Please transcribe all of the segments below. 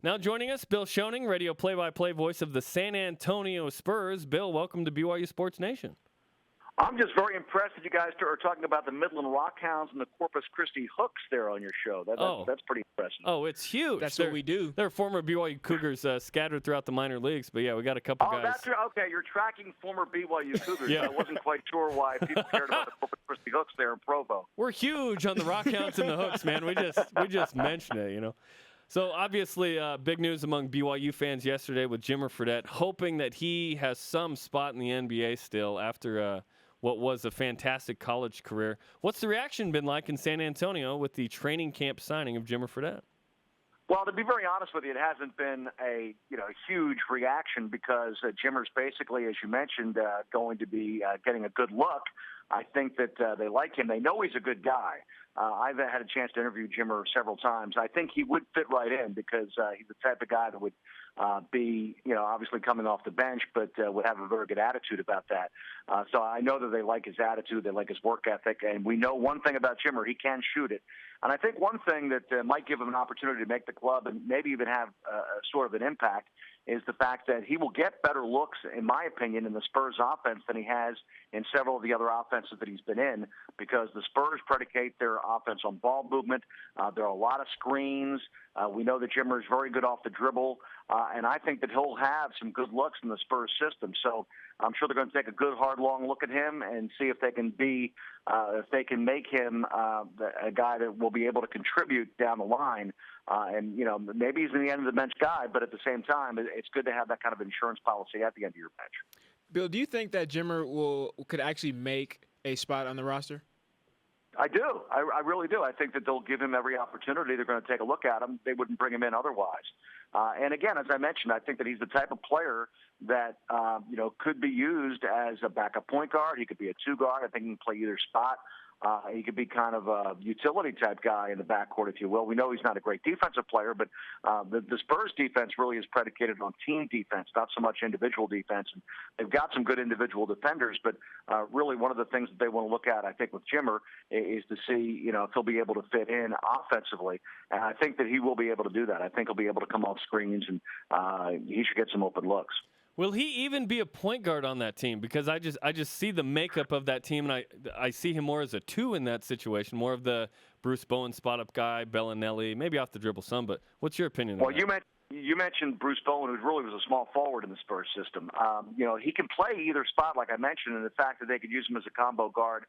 Now joining us, Bill Schoening, radio play-by-play voice of the San Antonio Spurs. Bill, welcome to BYU Sports Nation. I'm just very impressed that you guys are talking about the Midland Rockhounds and the Corpus Christi Hooks there on your show. That's pretty impressive. Oh, it's huge. That's what we do. They're former BYU Cougars scattered throughout the minor leagues, but yeah, we got a couple guys. Oh, that's okay. You're tracking former BYU Cougars. Yeah. I wasn't quite sure why people cared about the Corpus Christi Hooks there in Provo. We're huge on the Rockhounds and the Hooks, man. We just mentioned it, you know. So obviously, big news among BYU fans yesterday with Fredette, hoping that he has some spot in the NBA still after what was a fantastic college career. What's the reaction been like in San Antonio with the training camp signing of Fredette? Well, to be very honest with you, it hasn't been a huge reaction because Jimmer's basically, as you mentioned, going to be getting a good look. I think that they like him. They know he's a good guy. I've had a chance to interview Jimmer several times. I think he would fit right in because he's the type of guy that would be, obviously coming off the bench, but would have a very good attitude about that. So I know that they like his attitude, they like his work ethic, and we know one thing about Jimmer, he can shoot it. And I think one thing that might give him an opportunity to make the club and maybe even have sort of an impact is the fact that he will get better looks, in my opinion, in the Spurs offense than he has in several of the other offenses that he's been in, because the Spurs predicate their offense on ball movement. There are a lot of screens. We know that Jimmer is very good off the dribble, and I think that he'll have some good looks in the Spurs system. So I'm sure they're going to take a good, hard, long look at him and see if they can if they can make him a guy that will be able to contribute down the line. And maybe he's in the end of the bench guy, but at the same time, it's good to have that kind of insurance policy at the end of your bench. Bill, do you think that Jimmer could actually make a spot on the roster? I do. I really do. I think that they'll give him every opportunity. They're going to take a look at him. They wouldn't bring him in otherwise. And again, as I mentioned, I think that he's the type of player that could be used as a backup point guard. He could be a two guard. I think he can play either spot. He could be kind of a utility type guy in the backcourt, if you will. We know he's not a great defensive player, but the Spurs defense really is predicated on team defense, not so much individual defense. And they've got some good individual defenders, but really one of the things that they want to look at, I think, with Jimmer is to see, if he'll be able to fit in offensively. And I think that he will be able to do that. I think he'll be able to come off screens, and he should get some open looks. Will he even be a point guard on that team? Because I just see the makeup of that team, and I see him more as a two in that situation, more of the Bruce Bowen spot-up guy, Bellinelli, maybe off the dribble some. But what's your opinion on that? You mentioned Bruce Bowen, who really was a small forward in the Spurs system. He can play either spot, like I mentioned, and the fact that they could use him as a combo guard.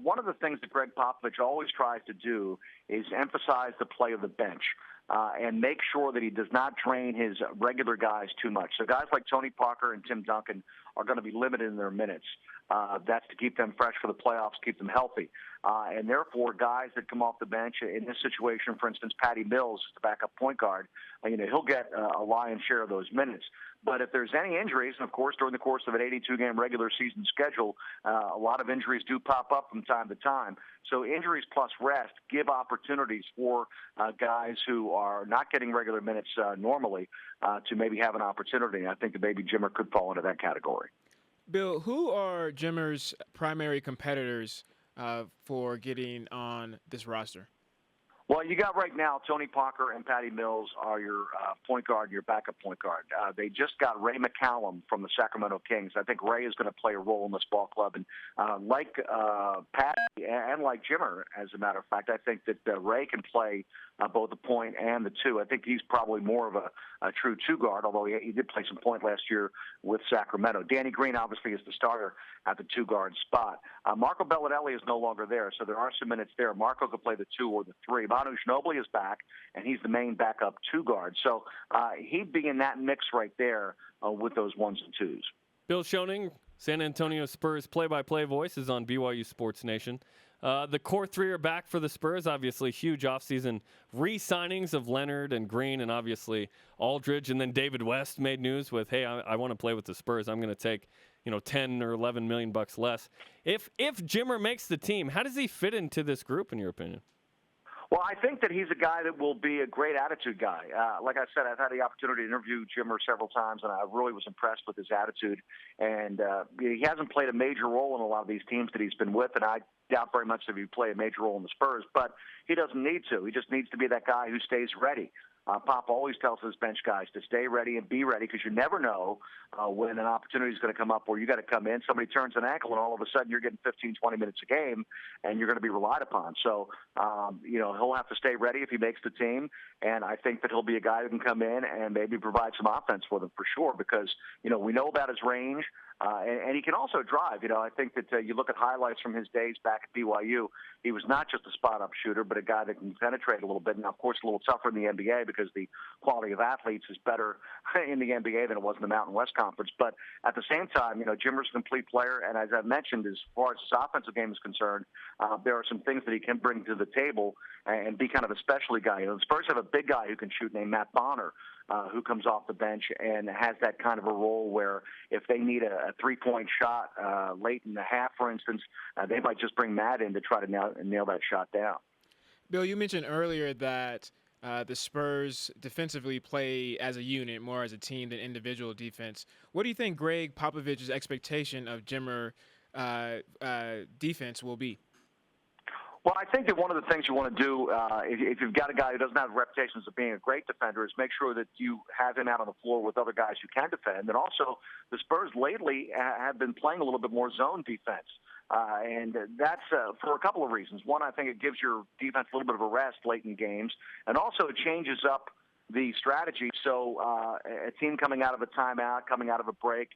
One of the things that Greg Popovich always tries to do is emphasize the play of the bench. And make sure that he does not drain his regular guys too much. So guys like Tony Parker and Tim Duncan are going to be limited in their minutes. That's to keep them fresh for the playoffs, keep them healthy. And therefore, guys that come off the bench, in this situation, for instance, Patty Mills, the backup point guard, he'll get a lion's share of those minutes. But if there's any injuries, and of course, during the course of an 82-game regular season schedule, a lot of injuries do pop up from time to time. So injuries plus rest give opportunities for guys who are not getting regular minutes normally to maybe have an opportunity. And I think that maybe Jimmer could fall into that category. Bill, who are Jimmer's primary competitors for getting on this roster? Well, you got right now Tony Parker and Patty Mills are your point guard, your backup point guard. They just got Ray McCallum from the Sacramento Kings. I think Ray is going to play a role in this ball club. And like Patty and like Jimmer, as a matter of fact, I think that Ray can play both the point and the two. I think he's probably more of a true two guard, although he did play some point last year with Sacramento. Danny Green obviously is the starter at the two guard spot. Marco Bellinelli is no longer there, so there are some minutes there. Marco could play the two or the three. Manu Ginobili is back, and he's the main backup two guard. So he'd be in that mix right there with those ones and twos. Bill Schoening, San Antonio Spurs play-by-play voice, is on BYU Sports Nation. The core three are back for the Spurs. Obviously, huge offseason re-signings of Leonard and Green, and obviously Aldridge. And then David West made news with, hey, I want to play with the Spurs. I'm going to take 10 or 11 million bucks less. If Jimmer makes the team, how does he fit into this group, in your opinion? Well, I think that he's a guy that will be a great attitude guy. Like I said, I've had the opportunity to interview Jimmer several times, and I really was impressed with his attitude. And he hasn't played a major role in a lot of these teams that he's been with, and I doubt very much that he'd play a major role in the Spurs, but he doesn't need to. He just needs to be that guy who stays ready. Pop always tells his bench guys to stay ready and be ready because you never know when an opportunity is going to come up where you got to come in. Somebody turns an ankle, and all of a sudden you're getting 15, 20 minutes a game, and you're going to be relied upon. So, he'll have to stay ready if he makes the team, and I think that he'll be a guy who can come in and maybe provide some offense for them for sure because, we know about his range. And he can also drive. I think that you look at highlights from his days back at BYU, he was not just a spot-up shooter, but a guy that can penetrate a little bit. Now, of course, a little tougher in the NBA because the quality of athletes is better in the NBA than it was in the Mountain West Conference. But at the same time, Jimmer's a complete player. And as I mentioned, as far as his offensive game is concerned, there are some things that he can bring to the table and be kind of a specialty guy. The Spurs have a big guy who can shoot named Matt Bonner, who comes off the bench and has that kind of a role where if they need a three-point shot late in the half, for instance, they might just bring Matt in to try to nail that shot down. Bill, you mentioned earlier that the Spurs defensively play as a unit, more as a team than individual defense. What do you think Greg Popovich's expectation of Jimmer defense will be? Well, I think that one of the things you want to do, if you've got a guy who doesn't have reputations of being a great defender, is make sure that you have him out on the floor with other guys who can defend. And also, the Spurs lately have been playing a little bit more zone defense. And that's for a couple of reasons. One, I think it gives your defense a little bit of a rest late in games. And also, it changes up the strategy. So a team coming out of a timeout, coming out of a break,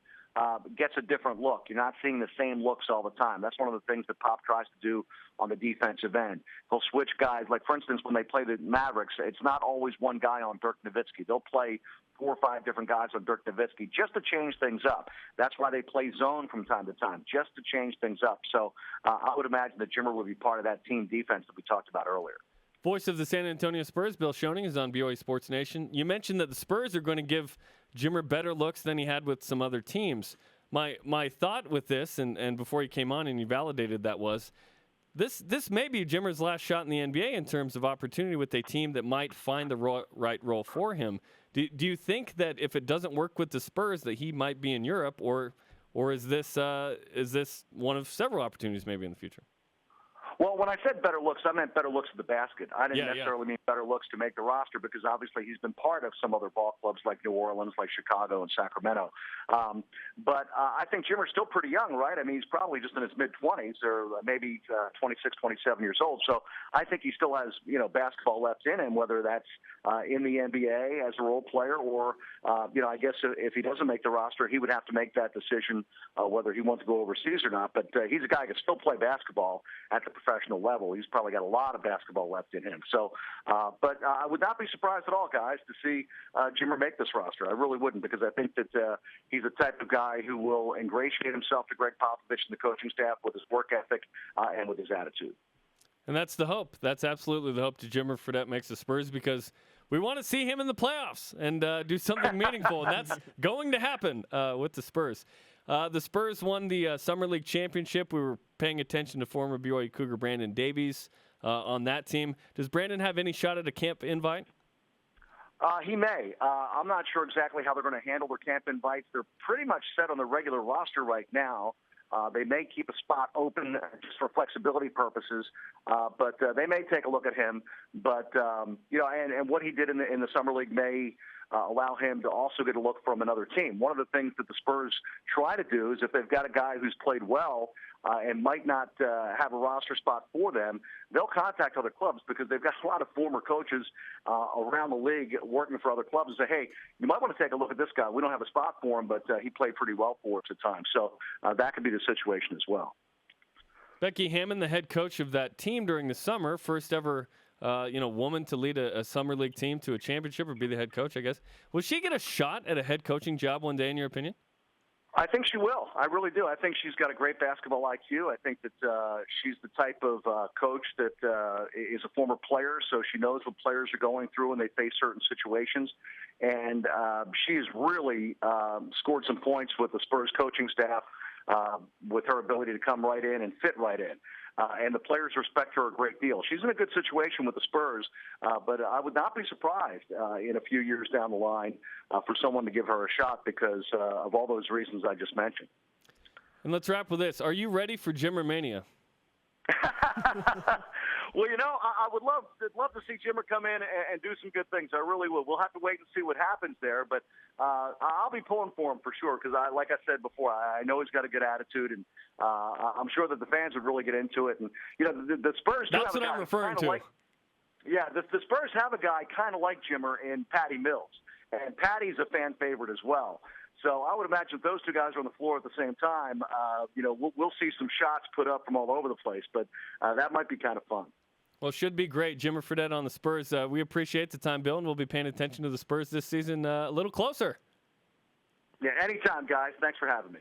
gets a different look. You're not seeing the same looks all the time. That's one of the things that Pop tries to do on the defensive end. He'll switch guys. Like, for instance, when they play the Mavericks, it's not always one guy on Dirk Nowitzki. They'll play 4 or 5 different guys on Dirk Nowitzki just to change things up. That's why they play zone from time to time, just to change things up. So I would imagine that Jimmer would be part of that team defense that we talked about earlier. Voice of the San Antonio Spurs, Bill Schoening, is on BYU Sports Nation. You mentioned that the Spurs are going to give Jimmer better looks than he had with some other teams. My thought with this, and before he came on and you validated that, was this may be Jimmer's last shot in the NBA in terms of opportunity with a team that might find the right role for him. Do you think that if it doesn't work with the Spurs that he might be in Europe, or is this one of several opportunities maybe in the future? Well, when I said better looks, I meant better looks at the basket. I didn't necessarily mean better looks to make the roster because obviously he's been part of some other ball clubs like New Orleans, like Chicago and Sacramento. But I think Jimmer's still pretty young, right? I mean, he's probably just in his mid-20s or maybe 26, 27 years old. So I think he still has, basketball left in him, whether that's in the NBA as a role player or, I guess if he doesn't make the roster, he would have to make that decision whether he wants to go overseas or not. But he's a guy who can still play basketball at the professional level. He's probably got a lot of basketball left in him. So, but I would not be surprised at all, guys, to see Jimmer make this roster. I really wouldn't because I think that he's the type of guy who will ingratiate himself to Greg Popovich and the coaching staff with his work ethic and with his attitude. And that's the hope. That's absolutely the hope that Jimmer Fredette makes the Spurs because we want to see him in the playoffs and do something meaningful, and that's going to happen with the Spurs. The Spurs won the Summer League championship. We were paying attention to former BYU Cougar Brandon Davies on that team. Does Brandon have any shot at a camp invite? He may. I'm not sure exactly how they're going to handle their camp invites. They're pretty much set on the regular roster right now. They may keep a spot open just for flexibility purposes, but they may take a look at him. But and what he did in the Summer League may allow him to also get a look from another team. One of the things that the Spurs try to do is if they've got a guy who's played well and might not have a roster spot for them, they'll contact other clubs because they've got a lot of former coaches around the league working for other clubs and say, hey, you might want to take a look at this guy. We don't have a spot for him, but he played pretty well for us at times. So that could be the situation as well. Becky Hammon, the head coach of that team during the summer, first ever woman to lead a summer league team to a championship or be the head coach, I guess. Will she get a shot at a head coaching job one day, in your opinion? I think she will. I really do. I think she's got a great basketball IQ. I think that she's the type of coach that is a former player, so she knows what players are going through when they face certain situations. And she's really scored some points with the Spurs coaching staff with her ability to come right in and fit right in. And the players respect her a great deal. She's in a good situation with the Spurs, but I would not be surprised in a few years down the line for someone to give her a shot because of all those reasons I just mentioned. And let's wrap with this. Are you ready for Jimmermania? Well, I would love to see Jimmer come in and do some good things. I really will. We'll have to wait and see what happens there, but I'll be pulling for him for sure because, like I said before, I know he's got a good attitude, and I'm sure that the fans would really get into it. And the Spurs do That's have a what guy I'm referring to. The Spurs have a guy kind of like Jimmer in Patty Mills, and Patty's a fan favorite as well. So I would imagine if those two guys are on the floor at the same time, we'll see some shots put up from all over the place, but that might be kind of fun. Well, it should be great. Jimmer Fredette on the Spurs. We appreciate the time, Bill, and we'll be paying attention to the Spurs this season a little closer. Yeah, anytime, guys. Thanks for having me.